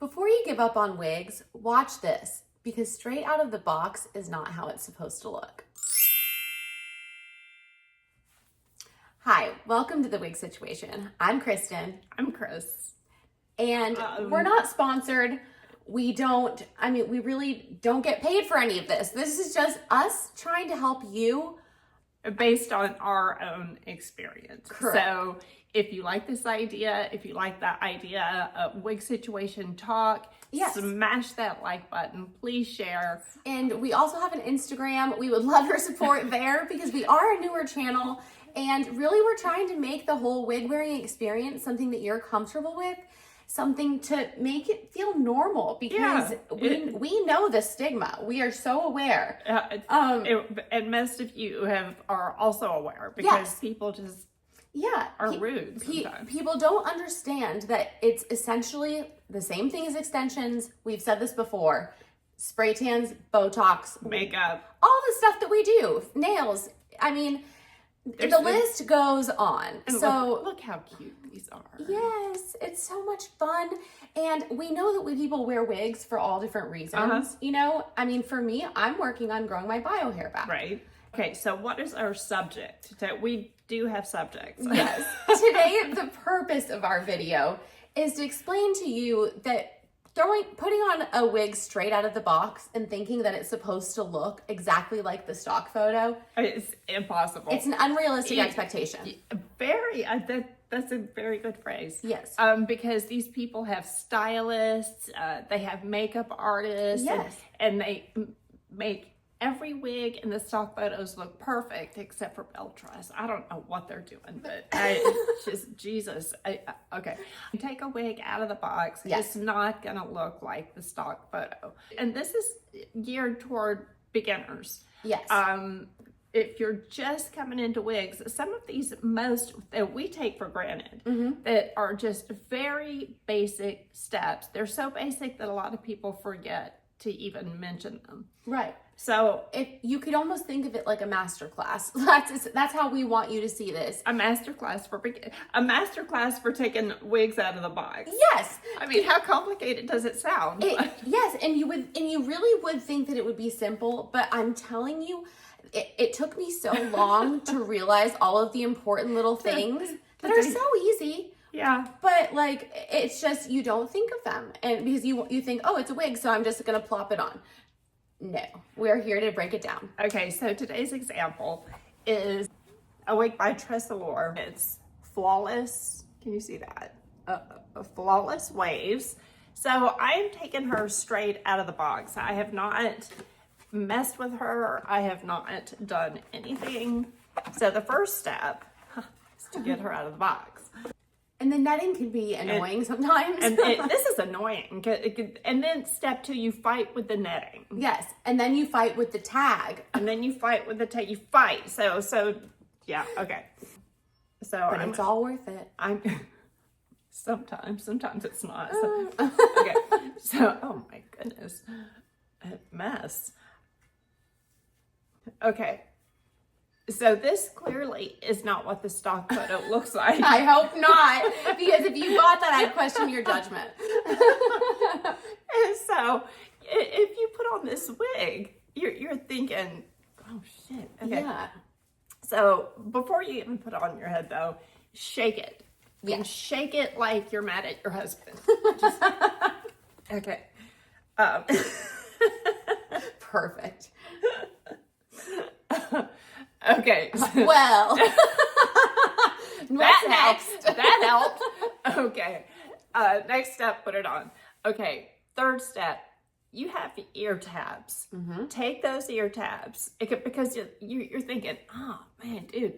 Before you give up on wigs, watch this, because straight out of the box is not how it's supposed to look. Hi, welcome to The Wig Situation. I'm Kristen. I'm Chris. And we're not sponsored. We really don't get paid for any of this. This is just us trying to help you. Based on our own experience. Correct. So if you like this idea, if you like that idea of Wig Situation Talk, yes, smash that like button. Please share. And we also have an Instagram. We would love your support there because we are a newer channel. And really, we're trying to make the whole wig wearing experience something that you're comfortable with, something to make it feel normal, because we know the stigma. We are so aware. And most of you are also aware, because people just are rude sometimes. People don't understand that it's essentially the same thing as extensions. We've said this before. Spray tans, Botox, makeup, all the stuff that we do, nails. I mean, the list goes on. And so look how cute these are. Yes, it's so much fun. And we know that people wear wigs for all different reasons. You know, I mean, for me, I'm working on growing my bio hair back. Right. Okay, so what is our subject? We do have subjects. Yes. Today, the purpose of our video is to explain to you that putting on a wig straight out of the box and thinking that it's supposed to look exactly like the stock photo, it's impossible. It's an unrealistic expectation. That's a very good phrase. Yes. Because these people have stylists, they have makeup artists, yes, and they make every wig in the stock photos look perfect except for Beltress. I don't know what they're doing, but Jesus. Okay. Take a wig out of the box. Yes. It's not going to look like the stock photo. And this is geared toward beginners. Yes. If you're just coming into wigs, some of these that we take for granted, that are just very basic steps. They're so basic that a lot of people forget to even mention them. Right. So if you could almost think of it like a master class. That's how we want you to see this. A master class for taking wigs out of the box. Yes. I mean, how complicated does it sound? Yes, and you really would think that it would be simple, but I'm telling you, it took me so long to realize all of the important little things that are so easy. Yeah. But like, it's just, you don't think of them. And because you think, oh, it's a wig, so I'm just going to plop it on. No, we're here to break it down. Okay, so today's example is a wig by Tressalore. It's flawless. Can you see that? Flawless waves. So I'm taking her straight out of the box. I have not messed with her. I have not done anything. So the first step is to get her out of the box. And the netting can be annoying sometimes. And this is annoying. And then step 2, you fight with the netting. Yes. And then you fight with the tag. And then you fight with the tag. You fight. So yeah, okay. But it's all worth it. Sometimes it's not. Okay. So, oh my goodness. A mess. Okay. So this clearly is not what the stock photo looks like. I hope not, because if you bought that, I'd question your judgment. And so if you put on this wig, you're thinking, oh shit. Okay. Yeah. So before you even put it on your head, though, shake it. Yeah. Shake it like you're mad at your husband. Okay. Perfect. Okay. Well, what's next? That helped. Okay. Next step, put it on. Okay. Third step, you have the ear tabs. Take those ear tabs, because you're thinking, oh man, dude.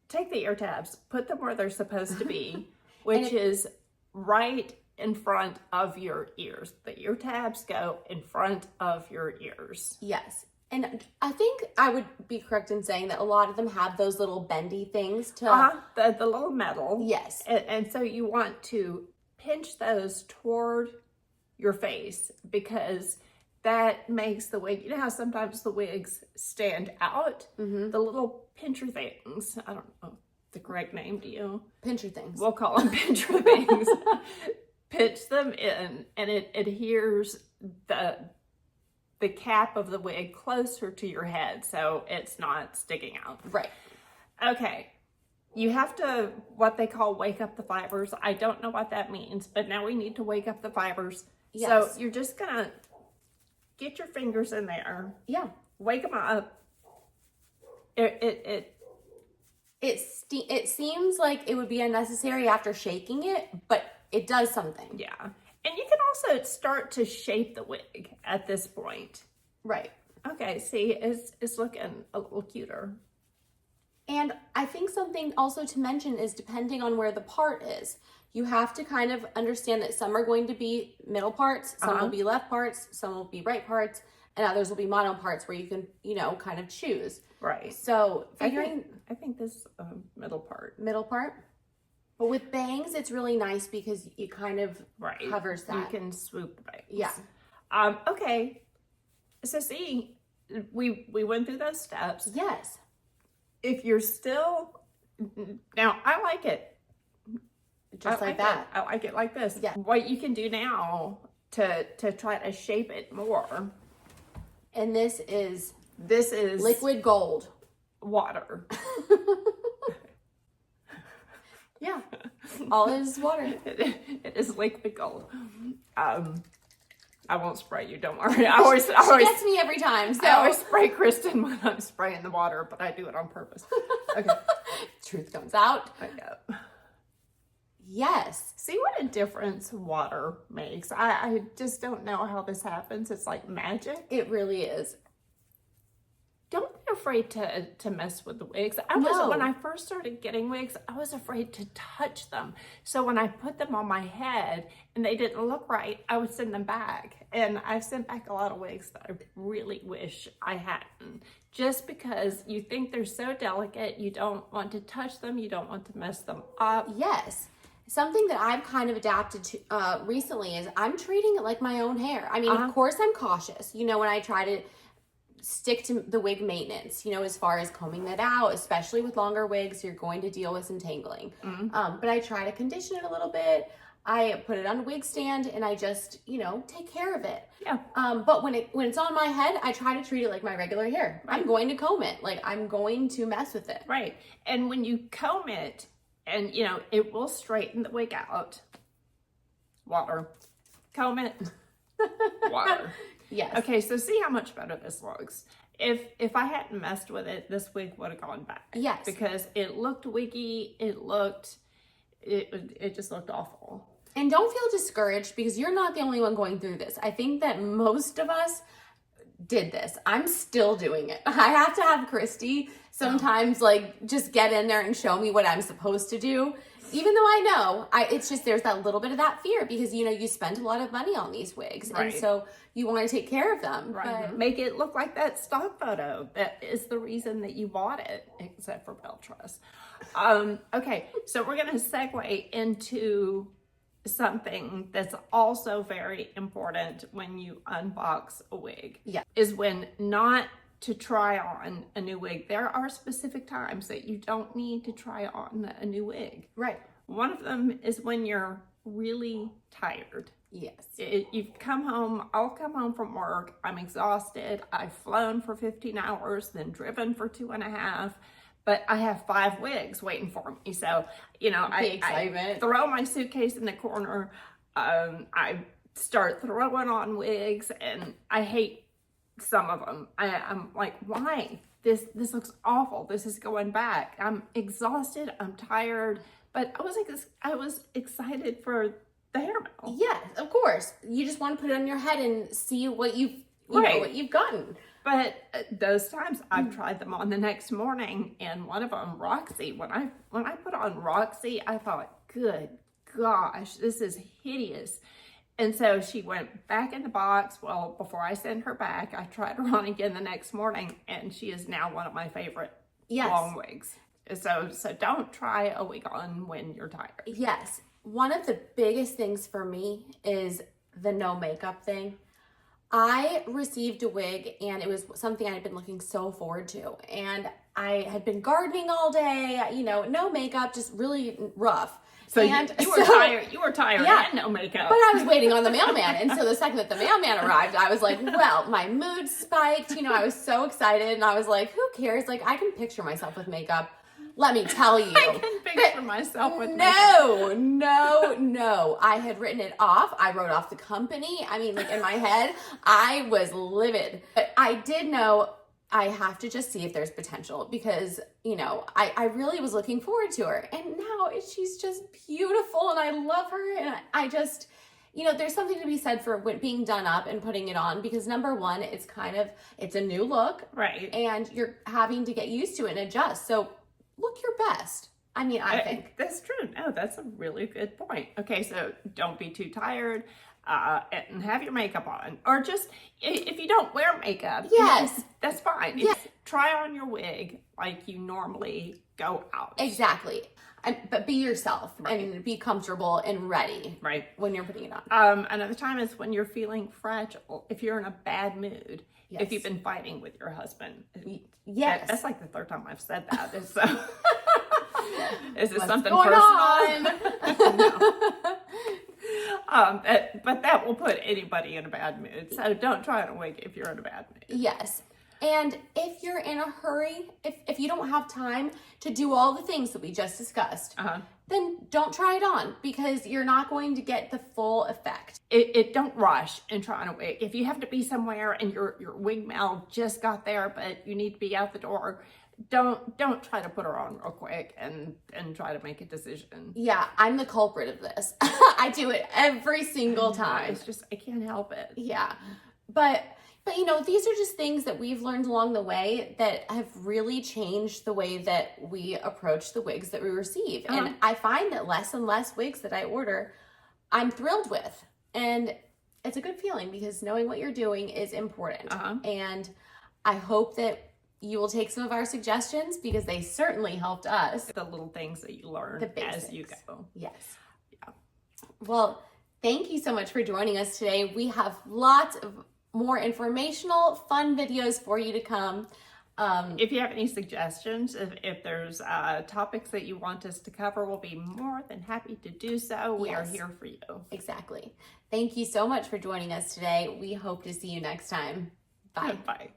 Take the ear tabs, put them where they're supposed to be, which is right in front of your ears. The ear tabs go in front of your ears. Yes. And I think I would be correct in saying that a lot of them have those little bendy things to... The little metal. Yes. And so you want to pinch those toward your face, because that makes the wig, you know how sometimes the wigs stand out? The little pincher things. I don't know the correct name, do you? Pincher things. We'll call them pincher things. pinch them in, and it adheres the cap of the wig closer to your head, so it's not sticking out. Right. Okay. You have to, what they call, wake up the fibers. I don't know what that means, but now we need to wake up the fibers. Yes. So you're just gonna get your fingers in there. Yeah. Wake them up. It seems like it would be unnecessary after shaking it, but it does something. Yeah. And you can also start to shape the wig at this point. Right. Okay, see, it's looking a little cuter. And I think something also to mention is depending on where the part is, you have to kind of understand that some are going to be middle parts, some will be left parts, some will be right parts, and others will be mono parts where you can, kind of choose. Right. So figuring... I think this middle part. Middle part. But with bangs, it's really nice because it kind of covers that. You can swoop the bangs. Yeah. Okay. So see, we went through those steps. Yes. If you're still, now I like it. Just like that. I like it like this. Yeah. What you can do now to try to shape it more. And this is liquid gold. Water. Yeah. All is water. It is liquid gold. I won't spray you, don't worry. She gets me every time. So I always spray Kristen when I'm spraying the water, but I do it on purpose. Okay. Truth comes out. I know. Yes. See what a difference water makes. I just don't know how this happens. It's like magic. It really is. Don't be afraid to mess with the wigs. When I first started getting wigs, I was afraid to touch them. So when I put them on my head and they didn't look right, I would send them back. And I've sent back a lot of wigs that I really wish I hadn't. Just because you think they're so delicate, you don't want to touch them, you don't want to mess them up. Yes. Something that I've kind of adapted to recently is I'm treating it like my own hair. I mean, of course I'm cautious, when I try to stick to the wig maintenance, as far as combing that out, especially with longer wigs, you're going to deal with some tangling. But I try to condition it a little bit. I put it on a wig stand and I just, take care of it. Yeah. But when it's on my head, I try to treat it like my regular hair. Right. I'm going to comb it. Like I'm going to mess with it. Right. And when you comb it and, it will straighten the wig out. Water. Comb it. Water. Yes. Okay, so see how much better this looks. If I hadn't messed with it, this wig would have gone back. Yes. Because it looked wiggy, it just looked awful. And don't feel discouraged because you're not the only one going through this. I think that most of us did this. I'm still doing it. I have to have Christy sometimes just get in there and show me what I'm supposed to do. Even though I know, it's just there's that little bit of that fear because, you spend a lot of money on these wigs. Right. And so you want to take care of them. Right. But make it look like that stock photo. That is the reason that you bought it, except for belt truss. Okay, so we're going to segue into something that's also very important when you unbox a wig. Yeah. Is when not to try on a new wig. There are specific times that you don't need to try on a new wig. Right. One of them is when you're really tired. Yes. You've come home, I'll come home from work, I'm exhausted, I've flown for 15 hours, then driven for 2.5, but I have 5 wigs waiting for me. So, I throw my suitcase in the corner, I start throwing on wigs, and I hate some of them. I'm like, why? This looks awful. This is going back. I'm exhausted. I'm tired. But I was excited for the hair mail. Yes, of course. You just want to put it on your head and see what you've what you've gotten. But those times I've tried them on the next morning, and one of them, Roxy, when I put on Roxy, I thought, good gosh, this is hideous. And so she went back in the box. Well, before I sent her back, I tried her on again the next morning, and she is now one of my favorite long wigs. So don't try a wig on when you're tired. Yes. One of the biggest things for me is the no makeup thing. I received a wig, and it was something I had been looking so forward to. And I had been gardening all day, you know, no makeup, just really rough. So and you were tired. You were tired Yeah. and no makeup. But I was waiting on the mailman. And so the second that the mailman arrived, I was like, well, my mood spiked. You know, I was so excited. And I was like, who cares? Like, I can picture myself with makeup. Let me tell you. I can picture myself with makeup. No. I had written it off. I wrote off the company. I mean, like in my head, I was livid. But I did know I have to just see if there's potential because, you know, I really was looking forward to her. And now she's just beautiful and I love her. And I just, you know, there's something to be said for being done up and putting it on because number one, it's a new look. Right. And you're having to get used to it and adjust. So look your best. I mean, I think. That's true. No, that's a really good point. Okay, so don't be too tired. And have your makeup on, or just if you don't wear makeup, yes, that's fine. Yes. Try on your wig like you normally go out. Exactly, but be yourself and be comfortable and ready. Right when you're putting it on. Another time is when you're feeling fragile. If you're in a bad mood, yes. If you've been fighting with your husband. Yes, that's like the third time I've said that. So. Is this What's something going personal? No. But that will put anybody in a bad mood. So don't try on a wig if you're in a bad mood. Yes. And if you're in a hurry, if you don't have time to do all the things that we just discussed, then don't try it on because you're not going to get the full effect. Don't rush and try on a wig. If you have to be somewhere and your wig mail just got there, but you need to be out the door, don't try to put her on real quick and try to make a decision. Yeah, I'm the culprit of this. I do it every single time. It's just, I can't help it. Yeah. But you know, these are just things that we've learned along the way that have really changed the way that we approach the wigs that we receive. And I find that less and less wigs that I order, I'm thrilled with. And it's a good feeling because knowing what you're doing is important. And I hope that you will take some of our suggestions because they certainly helped us. The little things that you learn as you go. Yes. Yeah. Well, thank you so much for joining us today. We have lots of more informational, fun videos for you to come. If you have any suggestions, if there's topics that you want us to cover, we'll be more than happy to do so. We are here for you. Exactly. Thank you so much for joining us today. We hope to see you next time. Bye. Bye.